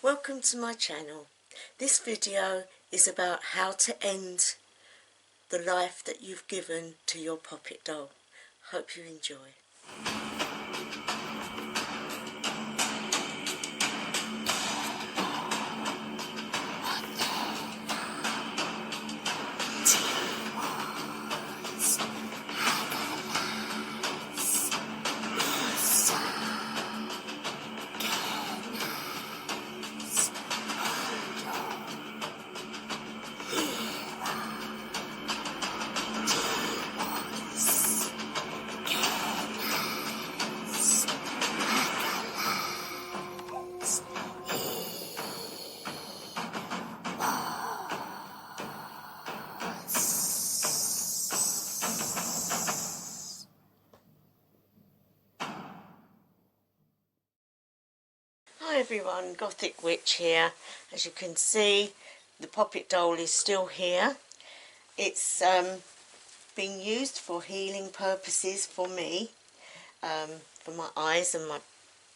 Welcome to my channel. This video is about how to end the life that you've given to your Poppet doll. Hope you enjoy. Hi everyone, Gothic Witch here. As you can see, the Poppet doll is still here. It's being used for healing purposes for me, for my eyes and my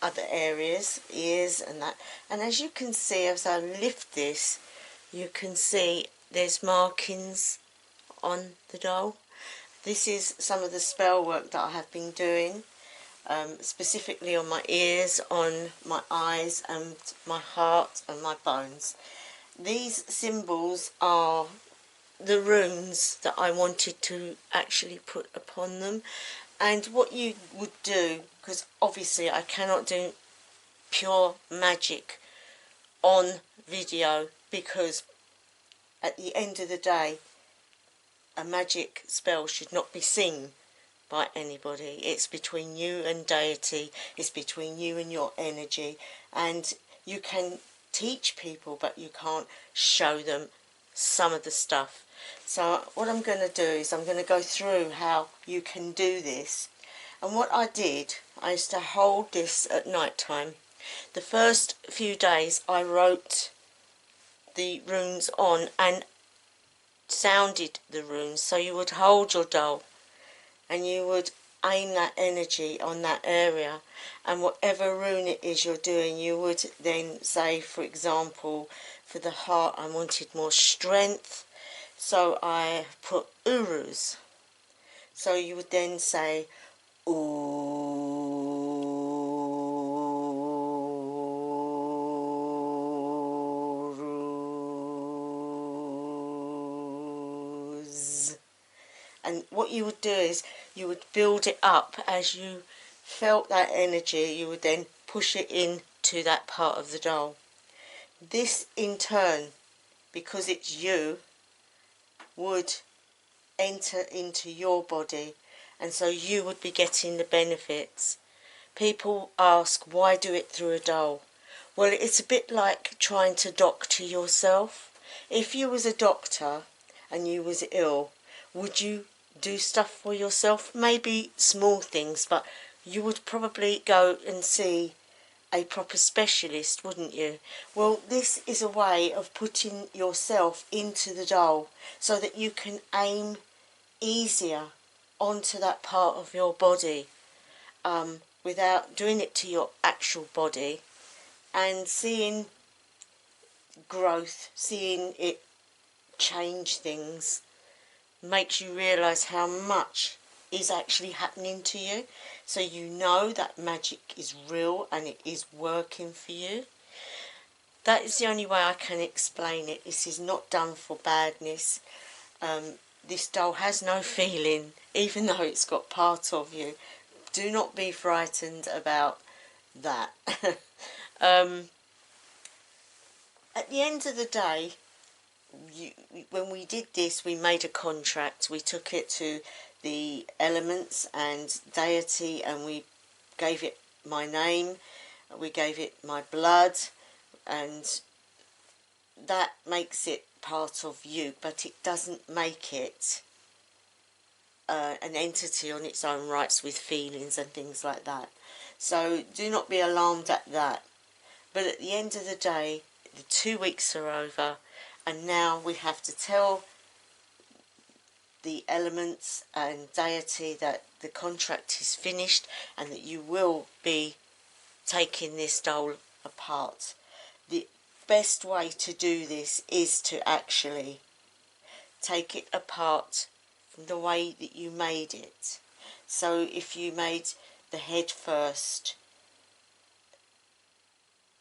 other areas, ears and that. And as you can see, as I lift this, you can see there's markings on the doll. This is some of the spell work that I have been doing. Specifically on my ears, on my eyes and my heart and my bones. These symbols are the runes that I wanted to actually put upon them. And what you would do, because obviously I cannot do pure magic on video, because at the end of the day a magic spell should not be seen by anybody. It's between you and deity, it's between you and your energy, and you can teach people but you can't show them some of the stuff. So what I'm going to do is I'm going to go through how you can do this. And what I did, I used to hold this at night time. The first few days I wrote the runes on and sounded the runes, so you would hold your doll and you would aim that energy on that area, and whatever rune it is you're doing, you would then say, for example, for the heart I wanted more strength, so I put urus. So you would then say urus. And what you would do is you would build it up. As you felt that energy, you would then push it into that part of the doll. This in turn, because it's you, would enter into your body, and so you would be getting the benefits. People ask, why do it through a doll? Well, it's a bit like trying to doctor yourself. If you was a doctor and you was ill, would you do stuff for yourself? Maybe small things, but you would probably go and see a proper specialist, wouldn't you? Well, this is a way of putting yourself into the doll so that you can aim easier onto that part of your body, without doing it to your actual body, and seeing growth, seeing it change things, makes you realise how much is actually happening to you, so you know that magic is real and it is working for you. That is the only way I can explain it. This is not done for badness. This doll has no feeling, even though it's got part of you. Do not be frightened about that. At the end of the day, when we did this, we made a contract. We took it to the elements and deity, and we gave it my name, we gave it my blood, and that makes it part of you, but it doesn't make it an entity on its own rights with feelings and things like that. So do not be alarmed at that. But at the end of the day, the 2 weeks are over, and now we have to tell the elements and deity that the contract is finished and that you will be taking this doll apart. The best way to do this is to actually take it apart from the way that you made it. So if you made the head first,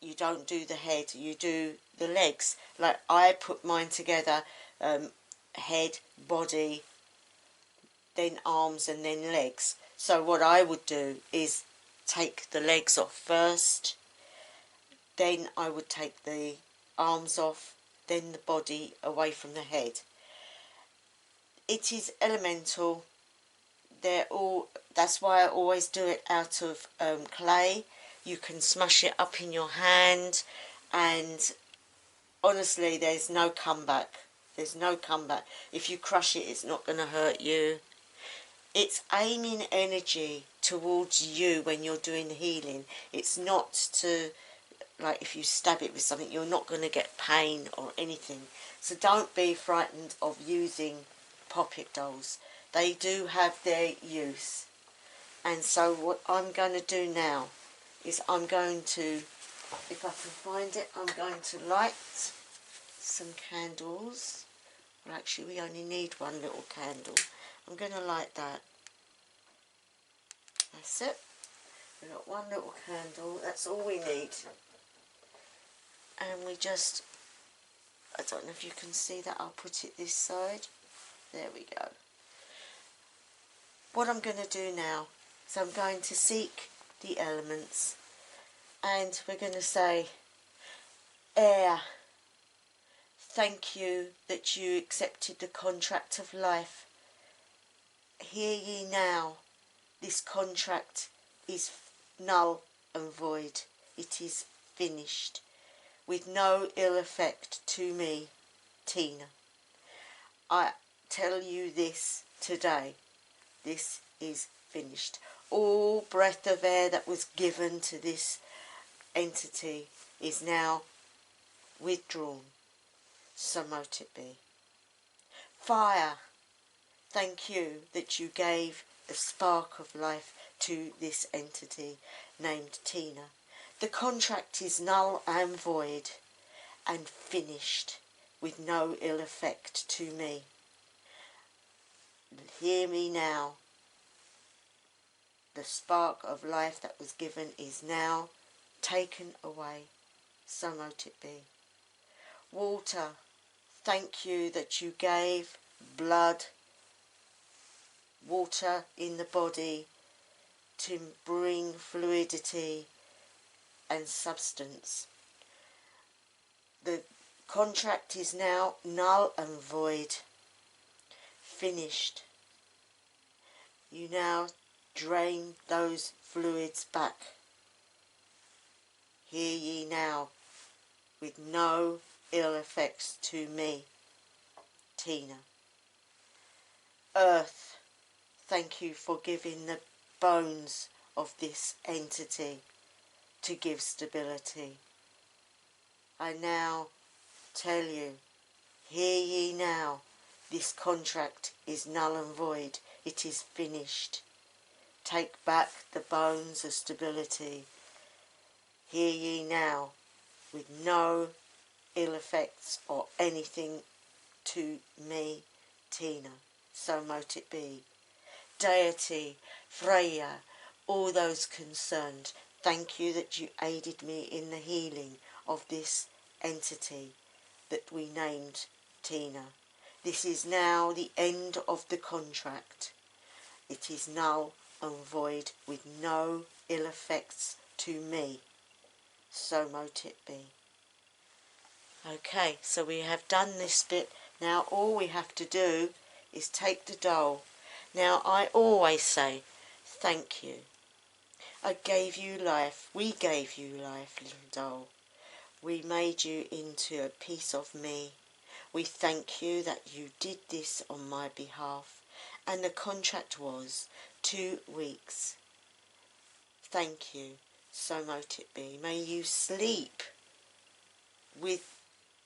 you don't do the head, you do the legs. Like I put mine together, head, body, then arms and then legs. So what I would do is take the legs off first, then I would take the arms off, then the body away from the head. It is elemental. That's why I always do it out of clay. You can smash it up in your hand, and honestly, there's no comeback. There's no comeback. If you crush it, it's not going to hurt you. It's aiming energy towards you when you're doing the healing. It's not to, like, if you stab it with something, you're not going to get pain or anything. So don't be frightened of using Poppet dolls. They do have their use. And so what I'm going to do now is I'm going to, if I can find it, I'm going to light some candles. Well, actually, we only need one little candle. I'm going to light that. That's it. We've got one little candle. That's all we need. And we just, I don't know if you can see that. I'll put it this side. There we go. What I'm going to do now is I'm going to seek the elements. And we're going to say, air, thank you that you accepted the contract of life. Hear ye now, this contract is null and void. It is finished, with no ill effect to me, Tina. I tell you this today, this is finished. All breath of air that was given to this entity is now withdrawn. So mote it be. Fire, thank you that you gave the spark of life to this entity named Tina. The contract is null and void and finished, with no ill effect to me. Hear me now. The spark of life that was given is now taken away. So mote it be. Water, thank you that you gave blood, water in the body to bring fluidity and substance. The contract is now null and void, finished. You now drain those fluids back. Hear ye now, with no ill effects to me, Tina. Earth, thank you for giving the bones of this entity to give stability. I now tell you, hear ye now, this contract is null and void. It is finished. Take back the bones of stability. Hear ye now, with no ill effects or anything to me, Tina. So mote it be. Deity, Freya, all those concerned, thank you that you aided me in the healing of this entity that we named Tina. This is now the end of the contract. It is null and void, with no ill effects to me. So mote it be. Okay, so we have done this bit. Now all we have to do is take the doll. Now I always say, thank you. I gave you life. We gave you life, little doll. We made you into a piece of me. We thank you that you did this on my behalf. And the contract was 2 weeks. Thank you. So mote it be. May you sleep with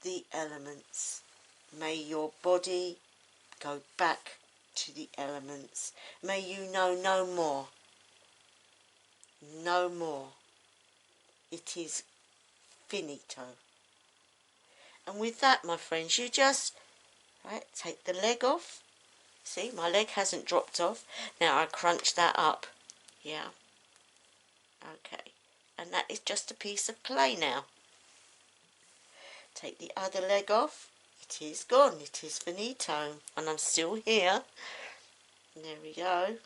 the elements. May your body go back to the elements. May you know no more. No more. It is finito. And with that, my friends, you just, right, take the leg off. See, my leg hasn't dropped off. Now I crunch that up. Yeah. Okay. And that is just a piece of clay now. Take the other leg off. It is gone. It is finito. And I'm still here. There we go.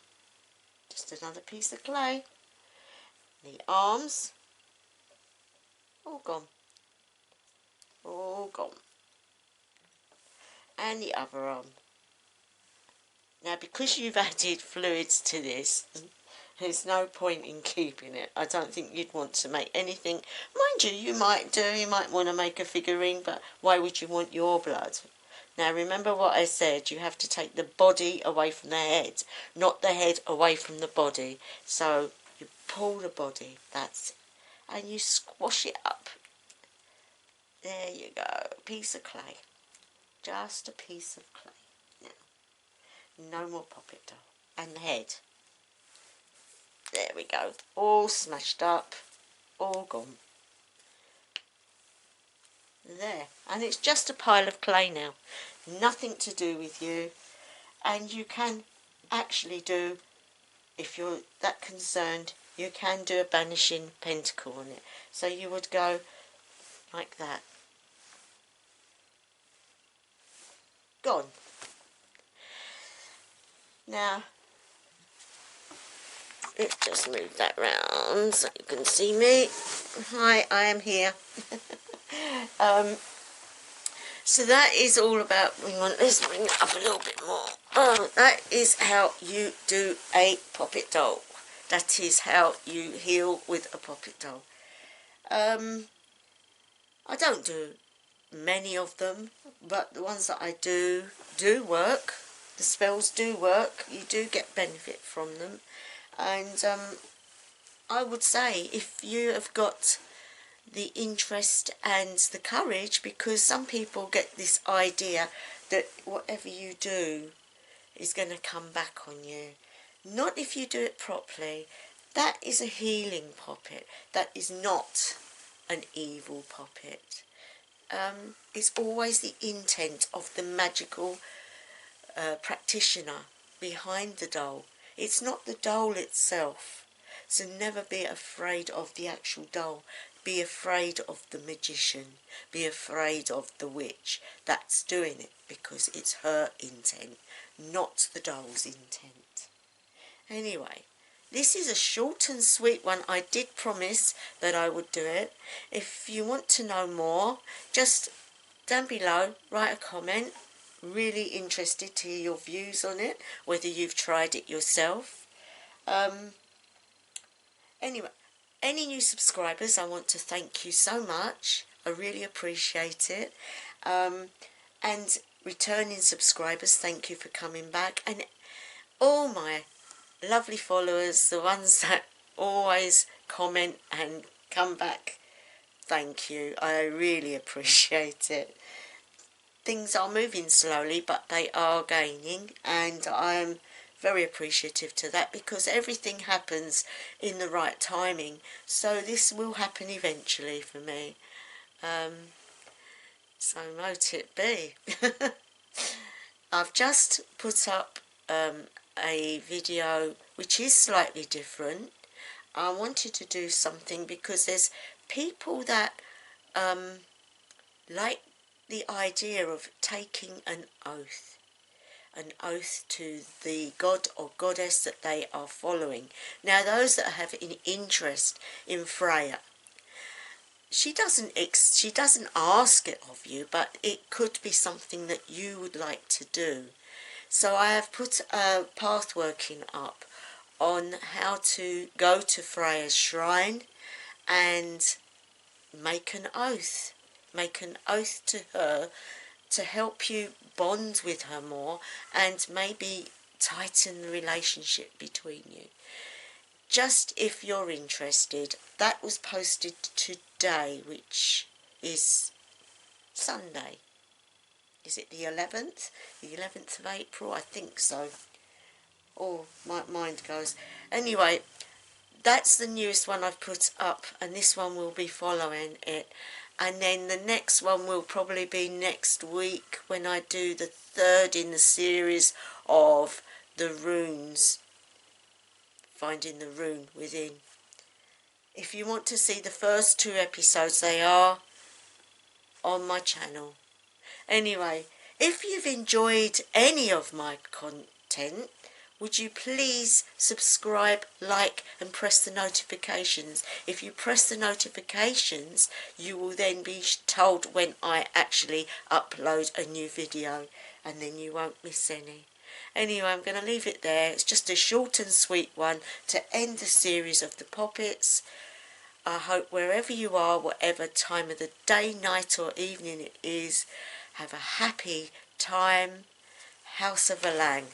Just another piece of clay. The arms. All gone. All gone. And the other arm. Now, because you've added fluids to this, there's no point in keeping it. I don't think you'd want to make anything. Mind you, you might do. You might want to make a figurine, but why would you want your blood? Now, remember what I said. You have to take the body away from the head, not the head away from the body. So you pull the body, that's it, and you squash it up. There you go, a piece of clay. Just a piece of clay. Now, no more Poppet doll. And the head. There we go. All smashed up. All gone. There. And it's just a pile of clay now. Nothing to do with you. And you can actually do, if you're that concerned, you can do a banishing pentacle on it. So you would go like that. Gone. Now, let's just move that round so you can see me. Hi, I am here. So that is all about, let's bring it up a little bit more. That is how you do a Poppet doll. That is how you heal with a Poppet doll. I don't do many of them, but the ones that I do work. The spells do work. You do get benefit from them. And I would say if you have got the interest and the courage, because some people get this idea that whatever you do is going to come back on you. Not if you do it properly. That is a healing Poppet. That is not an evil Poppet. It's always the intent of the magical practitioner behind the doll. It's not the doll itself. So never be afraid of the actual doll. Be afraid of the magician. Be afraid of the witch that's doing it, because it's her intent, not the doll's intent. Anyway, this is a short and sweet one. I did promise that I would do it. If you want to know more, just down below, write a comment. Really interested to hear your views on it, whether you've tried it yourself. Anyway, any new subscribers, I want to thank you so much. I really appreciate it. And returning subscribers, thank you for coming back. And all my lovely followers, the ones that always comment and come back, thank you. I really appreciate it. Things are moving slowly, but they are gaining, and I'm very appreciative to that, because everything happens in the right timing. So this will happen eventually for me. So mote it be. I've just put up a video which is slightly different. I wanted to do something because there's people that like the idea of taking an oath to the god or goddess that they are following. Now, those that have an interest in Freya, she doesn't ask it of you, but it could be something that you would like to do. So I have put a path working up on how to go to Freya's shrine and make an oath. Make an oath to her to help you bond with her more and maybe tighten the relationship between you. Just if you're interested, that was posted today, which is Sunday. Is it the 11th? The 11th of April? I think so. Oh, my mind goes. Anyway, that's the newest one I've put up, and this one will be following it. And then the next one will probably be next week when I do the third in the series of the runes, finding the rune within. If you want to see the first 2 episodes, they are on my channel. Anyway, if you've enjoyed any of my content, would you please subscribe, like and press the notifications. If you press the notifications, you will then be told when I actually upload a new video, and then you won't miss any. Anyway, I'm going to leave it there. It's just a short and sweet one to end the series of the Poppets. I hope wherever you are, whatever time of the day, night or evening it is, have a happy time. House of Alang.